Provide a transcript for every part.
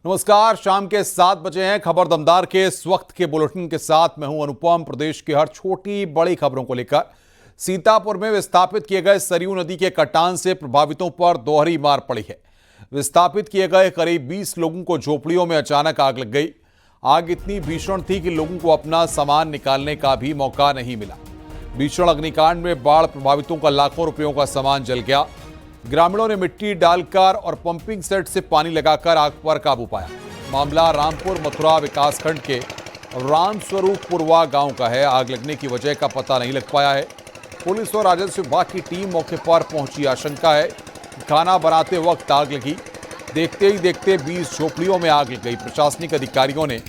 नमस्कार, शाम के 7 बजे हैं। खबर दमदार के इस वक्त के बुलेटिन के साथ मैं हूं अनुपम। प्रदेश की हर छोटी बड़ी खबरों को लेकर सीतापुर में विस्थापित किए गए सरयू नदी के कटान से प्रभावितों पर दोहरी मार पड़ी है। विस्थापित किए गए करीब 20 लोगों को झोपड़ियों में अचानक आग लग गई। आग इतनी भीषण थी कि लोगों को अपना सामान निकालने का भी मौका नहीं मिला। भीषण अग्निकांड में बाढ़ प्रभावितों का लाखों रुपयों का सामान जल गया। ग्रामीणों ने मिट्टी डालकर और पंपिंग सेट से पानी लगाकर आग पर काबू पाया। मामला रामपुर मथुरा विकासखंड के रामस्वरूपपुरवा गांव का है। आग लगने की वजह का पता नहीं लग पाया है। पुलिस और राजस्व विभाग की टीम मौके पर पहुंची। आशंका है खाना बनाते वक्त आग लगी। देखते ही देखते 20 झोपड़ियों में आग लग गई। प्रशासनिक अधिकारियों ने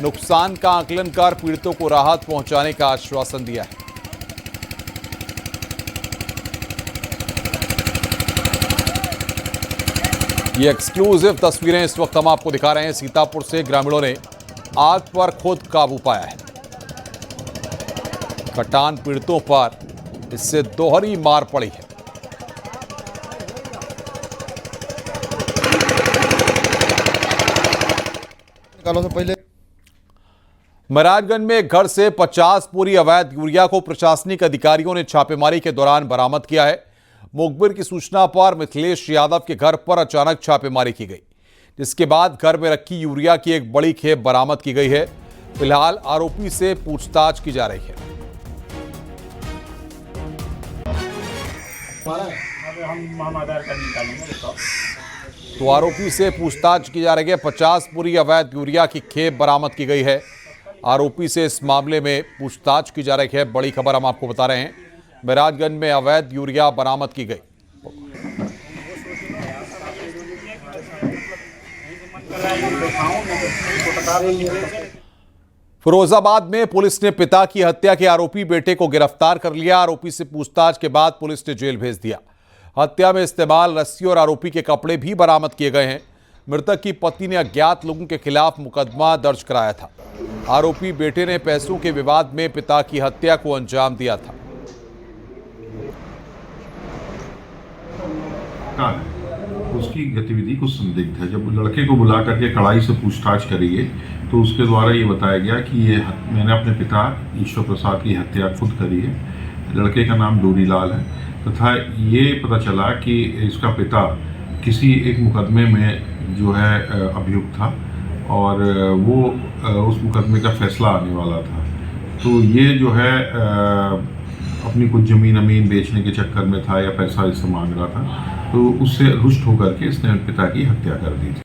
नुकसान का आकलन कर पीड़ितों को राहत पहुंचाने का आश्वासन दिया है। ये एक्सक्लूसिव तस्वीरें इस वक्त हम आपको दिखा रहे हैं। सीतापुर से ग्रामीणों ने आग पर खुद काबू पाया है। कटान पीड़ितों पर इससे दोहरी मार पड़ी है। पहले महाराजगंज में घर से 50 बोरी अवैध यूरिया को प्रशासनिक अधिकारियों ने छापेमारी के दौरान बरामद किया है। मुखबिर की सूचना पर मिथिलेश यादव के घर पर अचानक छापेमारी की गई, जिसके बाद घर में रखी यूरिया की एक बड़ी खेप बरामद की गई है। फिलहाल आरोपी से पूछताछ की जा रही है। तो आरोपी से पूछताछ की जा रही है। 50 बोरी अवैध यूरिया की खेप बरामद की गई है। आरोपी से इस मामले में पूछताछ की जा रही है। बड़ी खबर हम आपको बता रहे हैं। महाराजगंज में अवैध यूरिया बरामद की गई। फिरोजाबाद में पुलिस ने पिता की हत्या के आरोपी बेटे को गिरफ्तार कर लिया। आरोपी से पूछताछ के बाद पुलिस ने जेल भेज दिया। हत्या में इस्तेमाल रस्सी और आरोपी के कपड़े भी बरामद किए गए हैं। मृतक की पत्नी ने अज्ञात लोगों के खिलाफ मुकदमा दर्ज कराया था। आरोपी बेटे ने पैसों के विवाद में पिता की हत्या को अंजाम दिया था। उसकी गतिविधि कुछ संदिग्ध है। जब लड़के को बुला करके कड़ाई से पूछताछ करी गई तो उसके द्वारा ये बताया गया कि मैंने अपने पिता ईश्वर प्रसाद की हत्या खुद करी है। लड़के का नाम डोरीलाल है तथा ये पता चला कि इसका पिता किसी एक मुकदमे में जो है अभियुक्त था और वो उस मुकदमे का फैसला आने वाला था। तो ये जो है अपनी कुछ ज़मीन बेचने के चक्कर में था या पैसा इससे मांग रहा था, तो उससे रुष्ट होकर के इसने पिता की हत्या कर दी थी।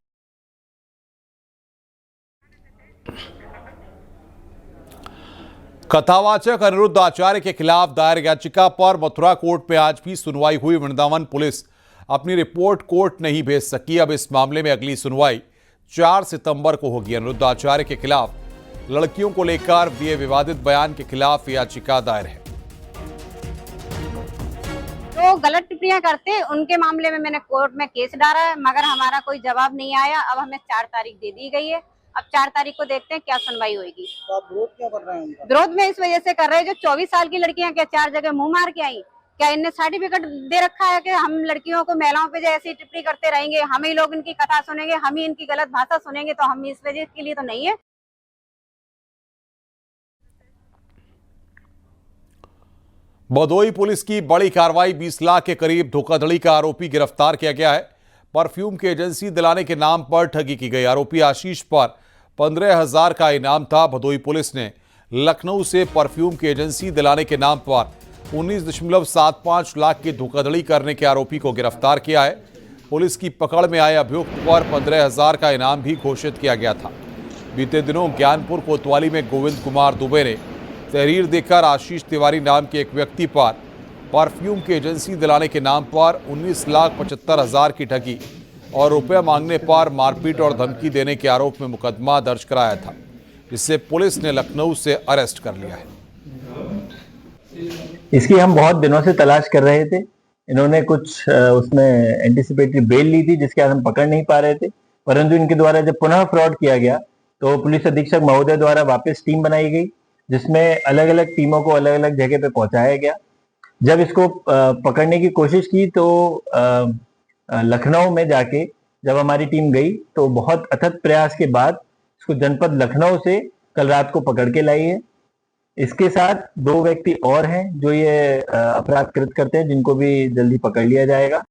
कथावाचक अनिरुद्ध आचार्य के खिलाफ दायर याचिका पर मथुरा कोर्ट में आज भी सुनवाई हुई। वृंदावन पुलिस अपनी रिपोर्ट कोर्ट नहीं भेज सकी। अब इस मामले में अगली सुनवाई 4 सितंबर को होगी। अनिरुद्ध आचार्य के खिलाफ लड़कियों को लेकर दिए विवादित बयान के खिलाफ याचिका दायर है। जो गलत टिप्पणियां करते उनके मामले में मैंने कोर्ट में केस डाला है, मगर हमारा कोई जवाब नहीं आया। अब हमें 4 तारीख दे दी गई है। अब 4 तारीख को देखते हैं क्या सुनवाई होगी। तो आप विरोध क्यों कर रहे हैं? विरोध में इस वजह से कर रहे हैं, जो 24 साल की लड़कियां क्या 4 जगह मुंह मार के आई? क्या इनने सर्टिफिकेट दे रखा है कि हम लड़कियों को, महिलाओं पे जैसी टिप्पणी करते रहेंगे, हम ही लोग इनकी कथा सुनेंगे, हम ही इनकी गलत भाषा सुनेंगे? तो हम इस वजह के लिए तो नहीं है। भदोई पुलिस की बड़ी कार्रवाई। 20 लाख के करीब धोखाधड़ी का आरोपी गिरफ्तार किया गया है। परफ्यूम की एजेंसी दिलाने के नाम पर ठगी की गई। आरोपी आशीष पर 15,000 का इनाम था। भदोई पुलिस ने लखनऊ से परफ्यूम की एजेंसी दिलाने के नाम पर 19.75 लाख की धोखाधड़ी करने के आरोपी को गिरफ्तार किया है। पुलिस की पकड़ में आए अभियुक्त पर 15,000 का इनाम भी घोषित किया गया था। बीते दिनों ज्ञानपुर कोतवाली में गोविंद कुमार दुबे ने तहरीर देकर आशीष तिवारी नाम के एक व्यक्ति पर परफ्यूम की एजेंसी दिलाने के नाम पर 19,75,000 की ठगी और रुपए मांगने पर मारपीट और धमकी देने के आरोप में मुकदमा दर्ज कराया था, जिससे पुलिस ने लखनऊ से अरेस्ट कर लिया है। इसकी हम बहुत दिनों से तलाश कर रहे थे। इन्होंने कुछ उसमें एंटिसिपेटरी बेल ली थी, जिसके हम पकड़ नहीं पा रहे थे, परंतु इनके द्वारा जब पुनः फ्रॉड किया गया तो पुलिस अधीक्षक महोदय द्वारा वापस टीम बनाई गई, जिसमें अलग अलग टीमों को अलग अलग जगह पे पहुंचाया गया। जब इसको पकड़ने की कोशिश की तो लखनऊ में जाके जब हमारी टीम गई तो बहुत अथक प्रयास के बाद इसको जनपद लखनऊ से कल रात को पकड़ के लाई है। इसके साथ 2 व्यक्ति और हैं जो ये अपराध कृत करते हैं, जिनको भी जल्दी पकड़ लिया जाएगा।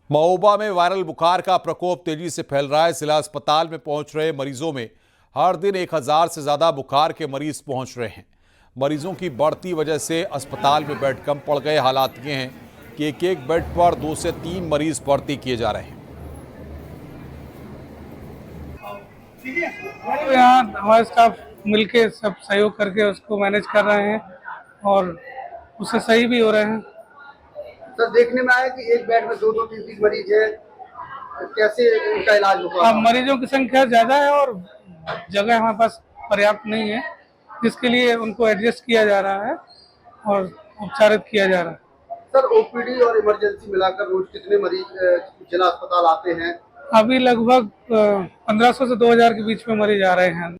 महोबा में वायरल बुखार का प्रकोप तेजी से फैल रहा है। जिला अस्पताल में पहुंच रहे मरीजों में हर दिन 1000 से ज्यादा बुखार के मरीज पहुंच रहे हैं। मरीजों की बढ़ती वजह से अस्पताल में बेड कम पड़ गए। हालात ये हैं कि एक बेड पर 2 से 3 मरीज भर्ती किए जा रहे हैं। तो यहाँ हमारे स्टाफ मिलके सब सहयोग करके उसको मैनेज कर रहे हैं और उससे सही भी हो रहे हैं। सर देखने में आया कि एक बेड में 2-2, 3-3 मरीज है, कैसे उनका इलाज होगा? अब मरीजों की संख्या ज्यादा है और जगह हमारे पास पर्याप्त नहीं है, जिसके लिए उनको एडजस्ट किया जा रहा है और उपचारित किया जा रहा है। सर ओपीडी और इमरजेंसी मिलाकर रोज कितने मरीज जिला अस्पताल आते हैं? अभी लगभग 1500 से 2000 के बीच में मरीज आ रहे हैं।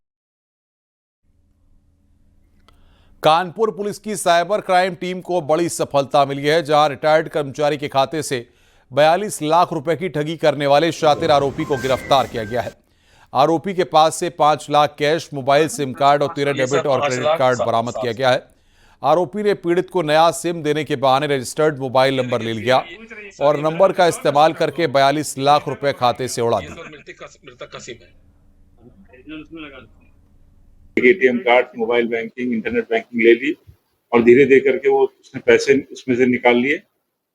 कानपुर पुलिस की साइबर क्राइम टीम को बड़ी सफलता मिली है, जहां रिटायर्ड कर्मचारी के खाते से 42 लाख रुपए की ठगी करने वाले शातिर आरोपी को गिरफ्तार किया गया है। आरोपी के पास से 5 lakh cash, mobile, SIM card और 13 डेबिट और क्रेडिट कार्ड बरामद किया गया है। आरोपी ने पीड़ित को नया सिम देने के बहाने रजिस्टर्ड मोबाइल नंबर ले लिया और नंबर का इस्तेमाल करके 42 लाख रुपए खाते से उड़ा दिए। ATM card, mobile banking, internet banking ले ली और धीरे धीरे करके वो उसने पैसे उसमें से निकाल लिए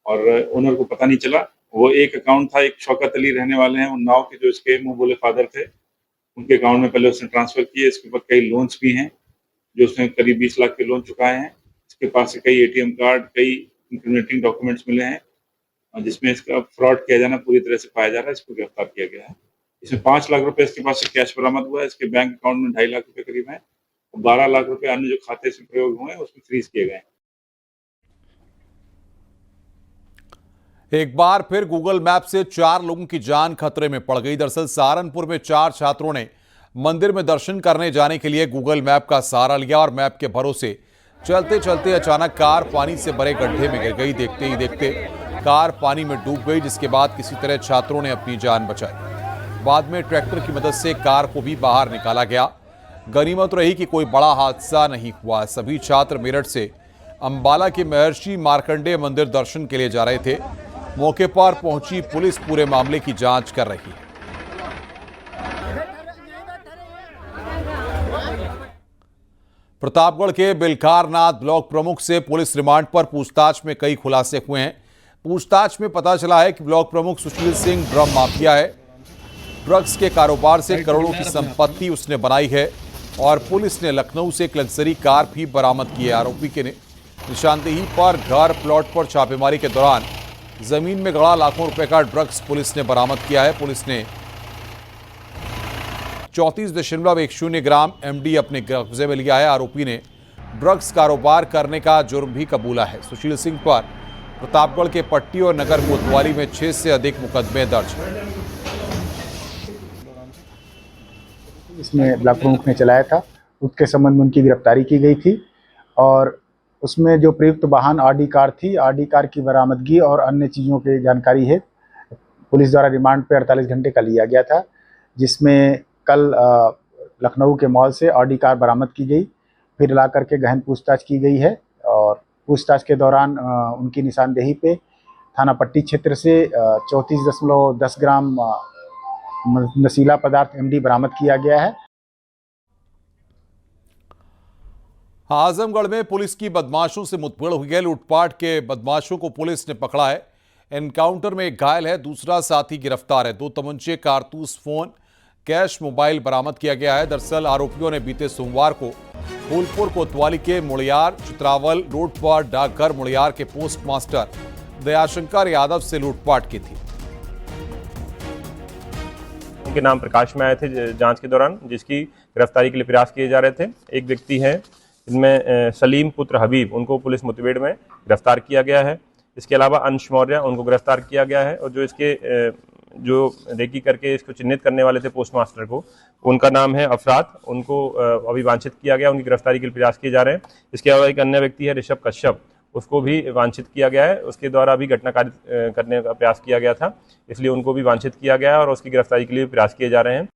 और ओनर को पता नहीं चला। वो एक अकाउंट था, एक शौकत अली रहने वाले हैं उन्नाव के, जो इसके मुंह बोले फादर थे, उनके अकाउंट में पहले उसने ट्रांसफर किए। इसके ऊपर कई लोन्स भी हैं जो उसने करीब 20 लाख के लोन चुकाए हैं। इसके पास से कई एटीएम कार्ड, कई इंक्रिमिनेटिंग डॉक्यूमेंट्स मिले हैं जिसमें इसका फ्रॉड किया जाना पूरी तरह से पाया जा रहा है। इसको गिरफ्तार किया गया है। इसमें 5 लाख रुपए इसके पास से कैश बरामद हुआ है। इसके बैंक अकाउंट में 2.5 लाख रुपए करीब है। 12 लाख रुपए अन्य जो खाते से प्रयोग हुए हैं उसमें फ्रीज किए गए हैं। एक बार फिर गूगल मैप से 4 लोगों की जान खतरे में पड़ गई। दरअसल सहारनपुर में 4 छात्रों ने मंदिर में दर्शन करने जाने के लिए गूगल मैप का सहारा लिया और मैप के भरोसे चलते चलते अचानक कार पानी से भरे गड्ढे में गिर गई। देखते ही देखते कार पानी में डूब गई, जिसके बाद किसी तरह छात्रों ने अपनी जान बचाई। बाद में ट्रैक्टर की मदद से कार को भी बाहर निकाला गया। गनीमत रही कि कोई बड़ा हादसा नहीं हुआ। सभी छात्र मेरठ से अंबाला के महर्षि मार्कंडेय मंदिर दर्शन के लिए जा रहे थे। मौके पर पहुंची पुलिस पूरे मामले की जांच कर रही है। प्रतापगढ़ के बिलकारनाथ ब्लॉक प्रमुख से पुलिस रिमांड पर पूछताछ में कई खुलासे हुए हैं। पूछताछ में पता चला है कि ब्लॉक प्रमुख सुशील सिंह ड्रम माफिया है। ड्रग्स के कारोबार से करोड़ों की संपत्ति उसने बनाई है और पुलिस ने लखनऊ से एक लग्जरी कार भी बरामद की है। आरोपी के निशानदेही पर घर प्लॉट पर छापेमारी के दौरान जमीन में गड़ा लाखों रुपए का ड्रग्स पुलिस ने बरामद किया है। पुलिस ने 34.10 ग्राम एमडी अपने कब्जे में लिया है। आरोपी ने ड्रग्स कारोबार करने का जुर्म भी कबूला है। सुशील सिंह पर प्रतापगढ़ के पट्टी और नगर कोतवाली में 6 से अधिक मुकदमे दर्ज हैं। इसमें ब्लॉक प्रमुख ने चलाया था, उसके संबंध में उनकी गिरफ्तारी की गई थी और उसमें जो प्रयुक्त वाहन आरडी कार थी, आरडी कार की बरामदगी और अन्य चीज़ों की जानकारी है पुलिस द्वारा रिमांड पे 48 घंटे का लिया गया था, जिसमें कल लखनऊ के मॉल से आरडी कार बरामद की गई। फिर ला करके गहन पूछताछ की गई है और पूछताछ के दौरान उनकी निशानदेही पे थाना पट्टी क्षेत्र से 34.10 ग्राम नशीला पदार्थ एमडी बरामद किया गया है। आजमगढ़ में पुलिस की बदमाशों से मुठभेड़ हुई है। लूटपाट के बदमाशों को पुलिस ने पकड़ा है। एनकाउंटर में एक घायल है, दूसरा साथी गिरफ्तार है। 2 तमंचे, कारतूस, फोन, कैश, मोबाइल बरामद किया गया है। दरअसल आरोपियों ने बीते सोमवार को फूलपुर कोतवाली के मुड़ियार चित्रावल रोड पर डाकघर मुड़ियार के पोस्ट मास्टर दयाशंकर यादव से लूटपाट की थी। उनके नाम प्रकाश में आए थे जांच के दौरान, जिसकी गिरफ्तारी के लिए प्रयास किए जा रहे थे। एक व्यक्ति है इनमें सलीम पुत्र हबीब, उनको पुलिस मुठभेड़ में गिरफ्तार किया गया है। इसके अलावा अंश मौर्य, उनको गिरफ्तार किया गया है। और जो इसके जो रेकी करके इसको चिन्हित करने वाले थे पोस्ट मास्टर को, उनका नाम है अफरात, उनको अभी वांछित किया गया। उनकी गिरफ्तारी के लिए प्रयास किए जा रहे हैं। इसके अलावा एक अन्य व्यक्ति है ऋषभ कश्यप, उसको भी वांछित किया गया है। उसके द्वारा भी घटना कार्य करने का प्रयास किया गया था, इसलिए उनको भी वांछित किया गया है और उसकी गिरफ्तारी के लिए प्रयास किए जा रहे हैं।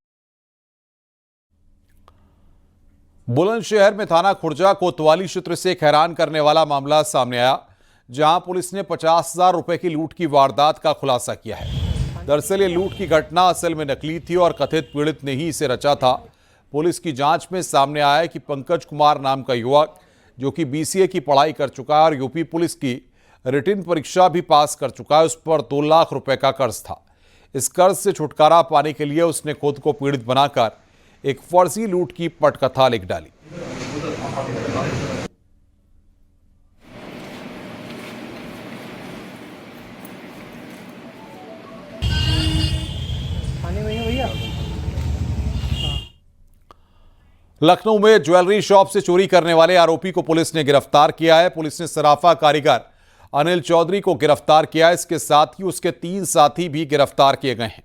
बुलंदशहर में थाना खुर्जा कोतवाली क्षेत्र से एक हैरान करने वाला मामला सामने आया, जहां पुलिस ने 50,000 रुपए की लूट की वारदात का खुलासा किया है। दरअसल ये लूट की घटना असल में नकली थी और कथित पीड़ित ने ही इसे रचा था। पुलिस की जांच में सामने आया है कि पंकज कुमार नाम का युवक, जो कि BCA की पढ़ाई कर चुका है और यूपी पुलिस की रिटन परीक्षा भी पास कर चुका है, उस पर 2 लाख रुपए का कर्ज था। इस कर्ज से छुटकारा पाने के लिए उसने खुद को पीड़ित बनाकर एक फर्जी लूट की पटकथा लिख डाली। लखनऊ में ज्वेलरी शॉप से चोरी करने वाले आरोपी को पुलिस ने गिरफ्तार किया है। पुलिस ने सराफा कारीगर अनिल चौधरी को गिरफ्तार किया है। इसके साथ ही उसके 3 साथी भी गिरफ्तार किए गए हैं,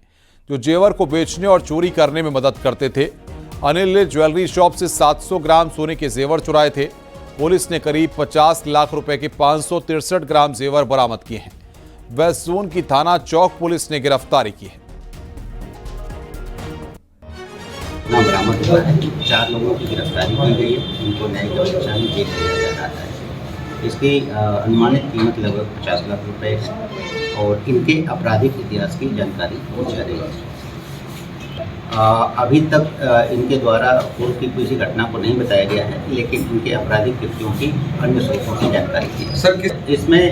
जो जेवर को बेचने और चोरी करने में मदद करते थे। अनिल ने ज्वेलरी शॉप से 700 ग्राम सोने के जेवर चुराए थे। पुलिस ने करीब 50 लाख रुपए के 563 ग्राम जेवर बरामद किए हैं। वेस्ट जोन की थाना चौक पुलिस ने गिरफ्तारी की है। बरामद हुआ है, 4 लोगों की गिरफ्तारी की गई है। इनको न्यायिक परीक्षा में पेश किया जा रहा है। इसकी अनुमानित कीमत लगभग 50 लाख रुपए है और इनके आपराधिक इतिहास की जानकारी हो जा रही है। अभी तक इनके द्वारा पूर्व की किसी घटना को नहीं बताया गया है, लेकिन इनके आपराधिक कृत्यों की अन्य स्रोतों की जानकारी दी है। सर इसमें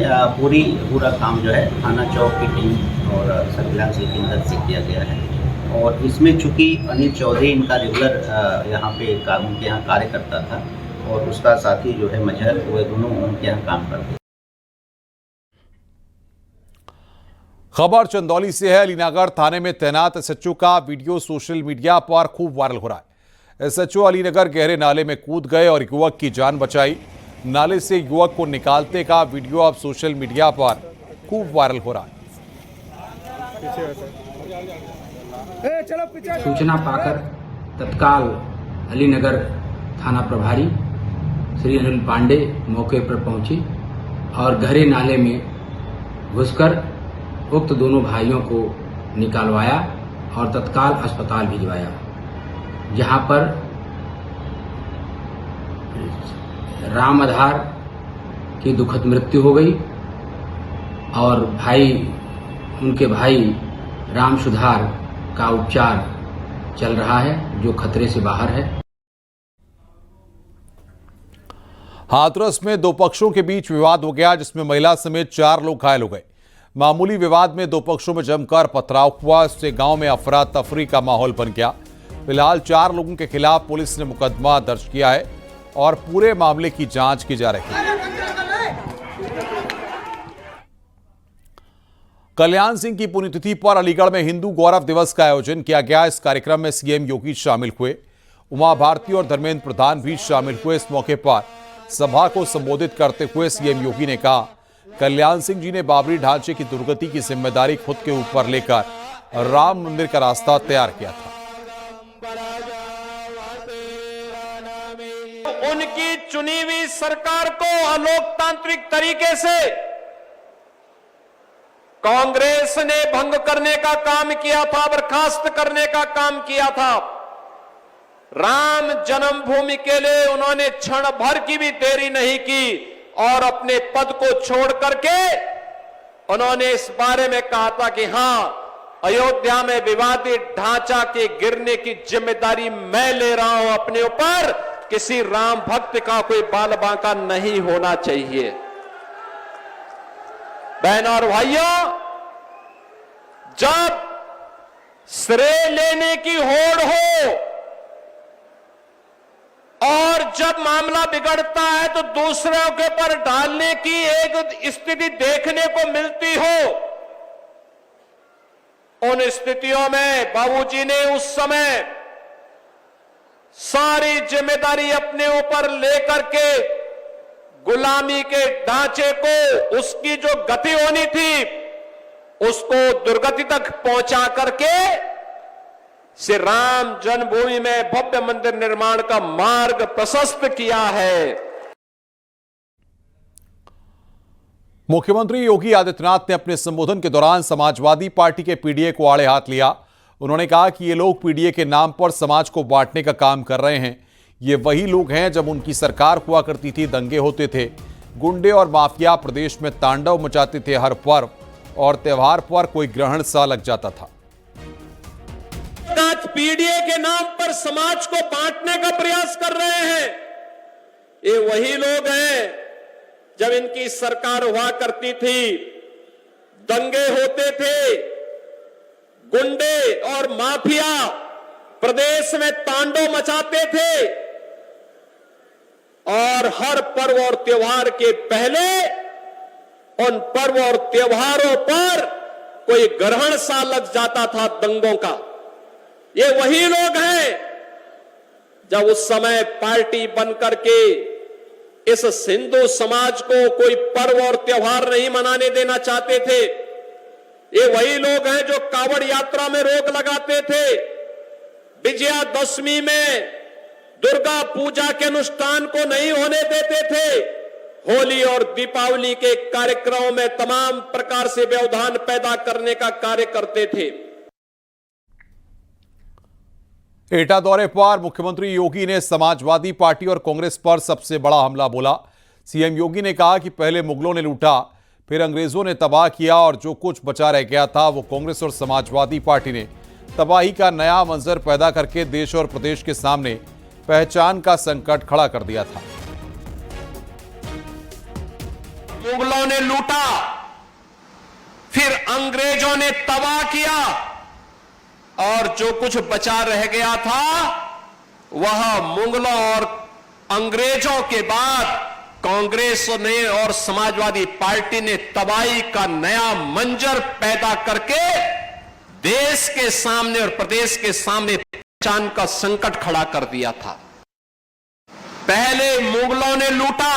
पूरा काम जो है थाना चौक की टीम और सर्विलांस की मदद से किया गया है। और इसमें चूंकि अनिल चौधरी इनका रेगुलर यहाँ पे उनके यहाँ कार्य करता था और उसका साथी जो है मजहर, वो दोनों उनके यहाँ काम करते हैं। खबर चंदौली से है। अलीनगर थाने में तैनात SHO का वीडियो सोशल मीडिया पर खूब वायरल हो रहा है। SHO अलीनगर गहरे नाले में कूद गए और युवक की जान बचाई। नाले से युवक को निकालते का वीडियो अब सोशल मीडिया पर खूब वायरल हो रहा है। सूचना पाकर तत्काल अलीनगर थाना प्रभारी श्री अनिल पांडे मौके पर पहुंची और गहरे नाले में घुसकर उक्त दोनों भाइयों को निकालवाया और तत्काल अस्पताल भिजवाया, जहां पर राम आधार की दुखद मृत्यु हो गई और उनके भाई राम सुधार का उपचार चल रहा है, जो खतरे से बाहर है। हाथरस में 2 पक्षों के बीच विवाद हो गया, जिसमें महिला समेत 4 लोग घायल हो गए। मामूली विवाद में 2 पक्षों में जमकर पथराव हुआ, इससे गांव में अफरा तफरी का माहौल बन गया। फिलहाल 4 लोगों के खिलाफ पुलिस ने मुकदमा दर्ज किया है और पूरे मामले की जांच की जा रही है। कल्याण सिंह की पुण्यतिथि पर अलीगढ़ में हिंदू गौरव दिवस का आयोजन किया गया। इस कार्यक्रम में CM योगी शामिल हुए, उमा भारती और धर्मेंद्र प्रधान भी शामिल हुए। इस मौके पर सभा को संबोधित करते हुए CM योगी ने कहा, कल्याण सिंह जी ने बाबरी ढांचे की दुर्गति की जिम्मेदारी खुद के ऊपर लेकर राम मंदिर का रास्ता तैयार किया था। उनकी चुनी हुई सरकार को अलोकतांत्रिक तरीके से कांग्रेस ने भंग करने का काम किया था, बर्खास्त करने का काम किया था। राम जन्मभूमि के लिए उन्होंने क्षण भर की भी देरी नहीं की और अपने पद को छोड़ करके उन्होंने इस बारे में कहा था कि हां, अयोध्या में विवादित ढांचा के गिरने की जिम्मेदारी मैं ले रहा हूं अपने ऊपर। किसी राम भक्त का कोई बाल बांका नहीं होना चाहिए। बहनों और भाइयों, जब श्रेय लेने की होड़ हो और जब मामला बिगड़ता है तो दूसरों के ऊपर डालने की एक स्थिति देखने को मिलती हो, उन स्थितियों में बाबूजी ने उस समय सारी जिम्मेदारी अपने ऊपर लेकर के गुलामी के ढांचे को, उसकी जो गति होनी थी, उसको दुर्गति तक पहुंचा करके श्री राम जन्मभूमि में भव्य मंदिर निर्माण का मार्ग प्रशस्त किया है। मुख्यमंत्री योगी आदित्यनाथ ने अपने संबोधन के दौरान समाजवादी पार्टी के पीडीए को आड़े हाथ लिया। उन्होंने कहा कि ये लोग पीडीए के नाम पर समाज को बांटने का काम कर रहे हैं। ये वही लोग हैं जब उनकी सरकार हुआ करती थी, दंगे होते थे, गुंडे और माफिया प्रदेश में तांडव मचाते थे, हर पर्व और त्योहार पर कोई ग्रहण सा लग जाता था। आज पीडीए के नाम पर समाज को बांटने का प्रयास कर रहे हैं। ये वही लोग हैं जब इनकी सरकार हुआ करती थी, दंगे होते थे, गुंडे और माफिया प्रदेश में तांडव मचाते थे और हर पर्व और त्योहार के पहले उन पर्व और त्योहारों पर कोई ग्रहण सा लग जाता था दंगों का। ये वही लोग हैं जब उस समय पार्टी बनकर के इस हिंदू समाज को कोई पर्व और त्योहार नहीं मनाने देना चाहते थे। ये वही लोग हैं जो कावड़ यात्रा में रोक लगाते थे, विजयादशमी में दुर्गा पूजा के अनुष्ठान को नहीं होने देते थे, होली और दीपावली के कार्यक्रमों में तमाम प्रकार से व्यवधान पैदा करने का कार्य करते थे। एटा दौरे पर मुख्यमंत्री योगी ने समाजवादी पार्टी और कांग्रेस पर सबसे बड़ा हमला बोला। सीएम योगी ने कहा कि पहले मुगलों ने लूटा, फिर अंग्रेजों ने तबाह किया और जो कुछ बचा रह गया था वो कांग्रेस और समाजवादी पार्टी ने तबाही का नया मंजर पैदा करके देश और प्रदेश के सामने पहचान का संकट खड़ा कर दिया था। मुगलों ने लूटा, फिर अंग्रेजों ने तबाह किया और जो कुछ बचा रह गया था वह मुगलों और अंग्रेजों के बाद कांग्रेस ने और समाजवादी पार्टी ने तबाही का नया मंजर पैदा करके देश के सामने और प्रदेश के सामने पहचान का संकट खड़ा कर दिया था। पहले मुगलों ने लूटा,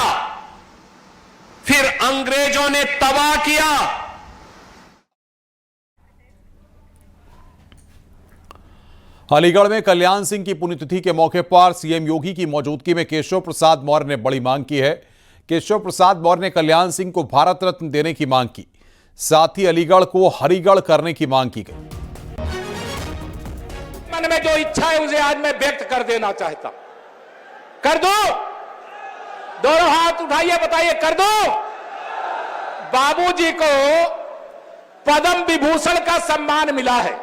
फिर अंग्रेजों ने तबाह किया। अलीगढ़ में कल्याण सिंह की पुण्यतिथि के मौके पर सीएम योगी की मौजूदगी में केशव प्रसाद मौर्य ने बड़ी मांग की है। केशव प्रसाद मौर्य ने कल्याण सिंह को भारत रत्न देने की मांग की, साथ ही अलीगढ़ को हरिगढ़ करने की मांग की गई। मन में जो इच्छा है उसे आज मैं व्यक्त कर देना चाहता हूं। कर दो, दोनों हाथ उठाइए, बताइए कर दो। बाबूजी को पद्म विभूषण का सम्मान मिला है,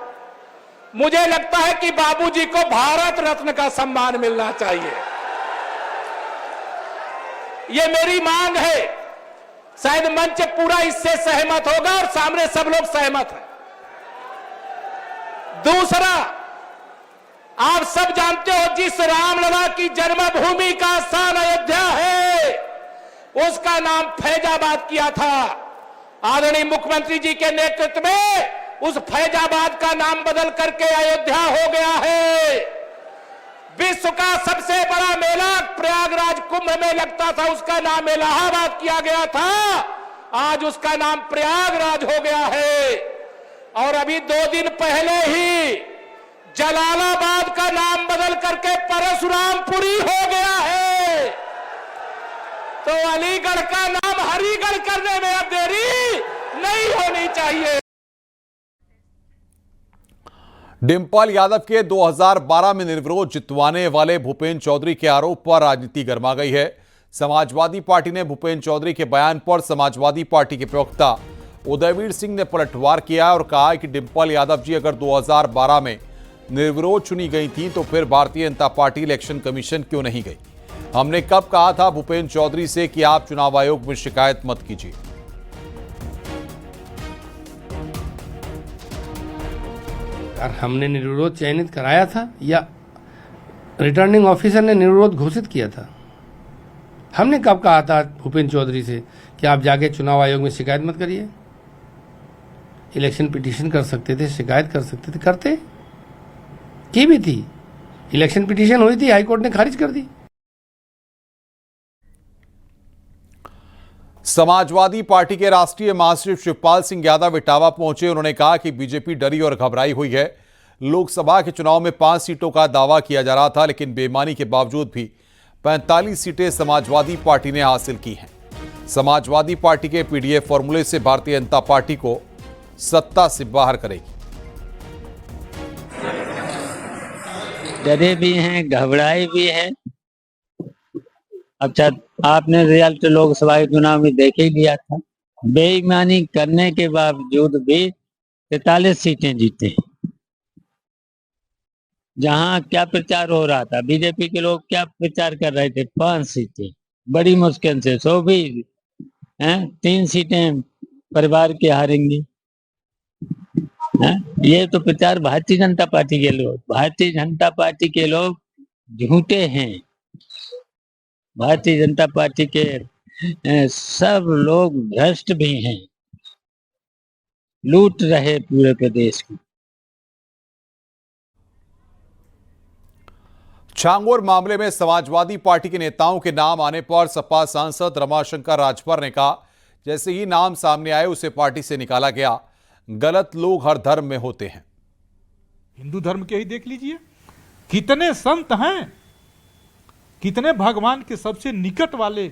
मुझे लगता है कि बाबूजी को भारत रत्न का सम्मान मिलना चाहिए। ये मेरी मांग है, शायद मंच पूरा इससे सहमत होगा और सामने सब लोग सहमत हैं। दूसरा, आप सब जानते हो जिस रामलला की जन्मभूमि का स्थान अयोध्या है, उसका नाम फैजाबाद किया था। आदरणीय मुख्यमंत्री जी के नेतृत्व में उस फैजाबाद का नाम बदल करके अयोध्या हो गया है। विश्व का सबसे बड़ा मेला प्रयागराज कुंभ में लगता था, उसका नाम इलाहाबाद किया गया था, आज उसका नाम प्रयागराज हो गया है। और अभी 2 दिन पहले ही जलालाबाद का नाम बदल करके परशुरामपुरी हो गया है। तो अलीगढ़ का नाम हरिगढ़ करने में अब देरी नहीं होनी चाहिए। डिंपल यादव के 2012 में निर्विरोध जितवाने वाले भूपेंद्र चौधरी के आरोप पर राजनीति गर्मा गई है। समाजवादी पार्टी ने भूपेंद्र चौधरी के बयान पर समाजवादी पार्टी के प्रवक्ता उदयवीर सिंह ने पलटवार किया और कहा कि डिंपल यादव जी अगर 2012 में निर्विरोध चुनी गई थी तो फिर Bharatiya Janata party election commission क्यों नहीं गई। हमने कब कहा था भूपेंद्र चौधरी से कि आप चुनाव आयोग में शिकायत मत कीजिए। हमने निर्विरोध चयनित कराया था या रिटर्निंग ऑफिसर ने निर्विरोध घोषित किया था? हमने कब कहा था भूपेंद्र चौधरी से कि आप जाके चुनाव आयोग में शिकायत मत करिए? इलेक्शन पिटीशन कर सकते थे, शिकायत कर सकते थे, करते की भी थी। इलेक्शन पिटीशन हुई थी, हाईकोर्ट ने खारिज कर दी। समाजवादी पार्टी के राष्ट्रीय महासचिव शिवपाल सिंह यादव इटावा पहुंचे। उन्होंने कहा कि बीजेपी डरी और घबराई हुई है। लोकसभा के चुनाव में 5 सीटों का दावा किया जा रहा था, लेकिन बेईमानी के बावजूद भी 45 सीटें समाजवादी पार्टी ने हासिल की हैं। समाजवादी पार्टी के पीडीएफ फॉर्मूले से भारतीय जनता पार्टी को सत्ता से बाहर करेगी। डरे भी हैं, घबराए भी हैं। अच्छा, आपने रिजल्ट लोकसभा के चुनाव में देख ही लिया था। बेईमानी करने के बावजूद भी 43 सीटें जीते। जहां क्या प्रचार हो रहा था, बीजेपी के लोग क्या प्रचार कर रहे थे, 5 सीटें बड़ी मुश्किल से, सो भी 3 सीटें परिवार के हारेंगे। ये तो प्रचार भारतीय जनता पार्टी के लोग झूठे हैं। भारतीय जनता पार्टी के सब लोग भ्रष्ट भी हैं, लूट रहे पूरे प्रदेश को। छांगोर मामले में समाजवादी पार्टी के नेताओं के नाम आने पर सपा सांसद रमाशंकर राजभर ने कहा, जैसे ही नाम सामने आए उसे पार्टी से निकाला गया। गलत लोग हर धर्म में होते हैं। हिंदू धर्म के ही देख लीजिए, कितने संत हैं, कितने भगवान के सबसे निकट वाले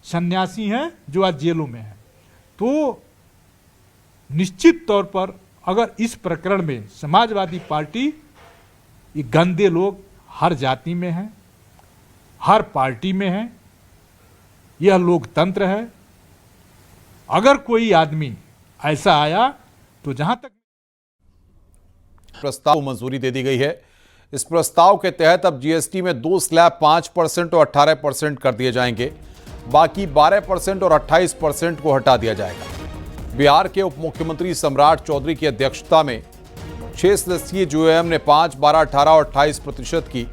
सन्यासी हैं जो आज जेलों में हैं। तो निश्चित तौर पर अगर इस प्रकरण में समाजवादी पार्टी, ये गंदे लोग हर जाति में हैं, हर पार्टी में हैं, यह लोकतंत्र है। अगर कोई आदमी ऐसा आया तो जहां तक प्रस्ताव को मंजूरी दे दी गई है। इस प्रस्ताव के तहत अब जीएसटी में 2 स्लैब 5% और 18% कर दिए जाएंगे। बाकी 12% और 28% को हटा दिया जाएगा। बिहार के उप मुख्यमंत्री सम्राट चौधरी की अध्यक्षता में 6 सदस्यीय जीओएम ने 5, 12, 18 और 28% की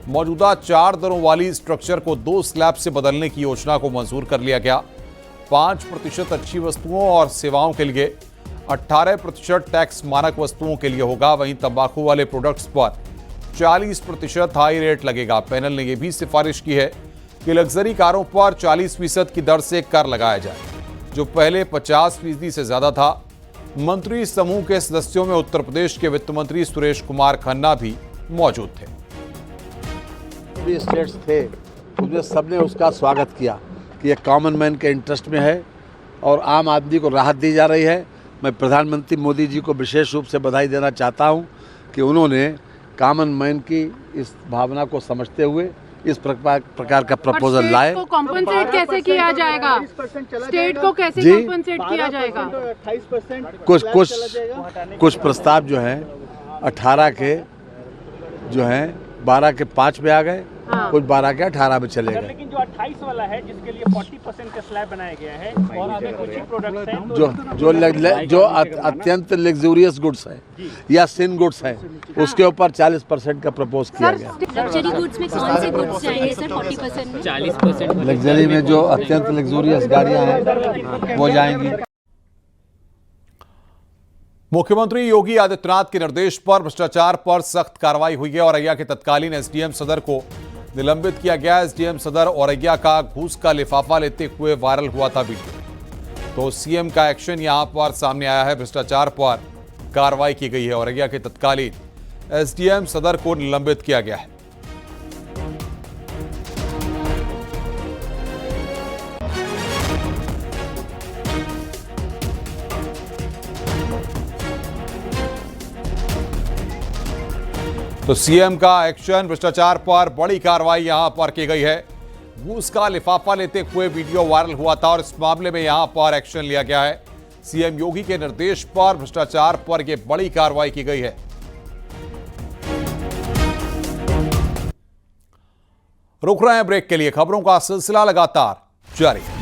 मौजूदा 4 दरों वाली स्ट्रक्चर को 2 स्लैब से बदलने की योजना को मंजूर कर लिया गया। 5% अच्छी वस्तुओं और सेवाओं के लिए, 18% टैक्स मानक वस्तुओं के लिए होगा। वहीं तंबाकू वाले प्रोडक्ट्स पर 40% हाई रेट लगेगा। पैनल ने यह भी सिफारिश की है कि लग्जरी कारों पर 40% की दर से कर लगाया जाए, जो पहले 50% से ज्यादा था। मंत्री समूह के सदस्यों में उत्तर प्रदेश के वित्त मंत्री सुरेश कुमार खन्ना भी मौजूद थे। स्टेट्स थे, उसमें सबने उसका स्वागत किया कि यह कॉमन मैन के इंटरेस्ट में है और आम आदमी को राहत दी जा रही है। मैं प्रधानमंत्री मोदी जी को विशेष रूप से बधाई देना चाहता हूं कि उन्होंने कॉमन मैन की इस भावना को समझते हुए इस प्रकार का प्रपोजल लाए। को कॉम्पनसेट कैसे किया जाएगा? स्टेट को कैसे कॉम्पनसेट किया जाएगा? 28% कुछ प्रस्ताव जो है 18 के जो है 12 के 5 में आ गए, कुछ 12 के 18 में चले गए। लेकिन जो 28 वाला है जिसके लिए 40% का स्लैब बनाया गया है और आगे कुछ ही प्रोडक्ट्स हैं जो अत्यंत लग्जूरियस गुड्स है या सिन गुड्स है, उसके ऊपर 40% का प्रपोज किया गया। लग्जरी गुड्स में कौन से गुड्स जाएंगे सर? 40% में 40% लग्जरी में जो अत्यंत लग्जूरियस गाड़ियां हैं वो जाएंगी। मुख्यमंत्री योगी आदित्यनाथ के निर्देश पर भ्रष्टाचार पर सख्त कार्रवाई हुई है। औरैया के तत्कालीन एसडीएम सदर को निलंबित किया गया। एसडीएम सदर औरैया का घूस का लिफाफा लेते हुए वायरल हुआ था वीडियो। तो सीएम का एक्शन यहां पर सामने आया है। भ्रष्टाचार पर कार्रवाई की गई है। औरैया के तत्कालीन एसडीएम सदर को निलंबित किया गया है। तो सीएम का एक्शन, भ्रष्टाचार पर बड़ी कार्रवाई यहां पर की गई है। घूस का लिफाफा लेते हुए वीडियो वायरल हुआ था और इस मामले में यहां पर एक्शन लिया गया है। सीएम योगी के निर्देश पर भ्रष्टाचार पर यह बड़ी कार्रवाई की गई है। रुक रहे हैं ब्रेक के लिए। खबरों का सिलसिला लगातार जारी है।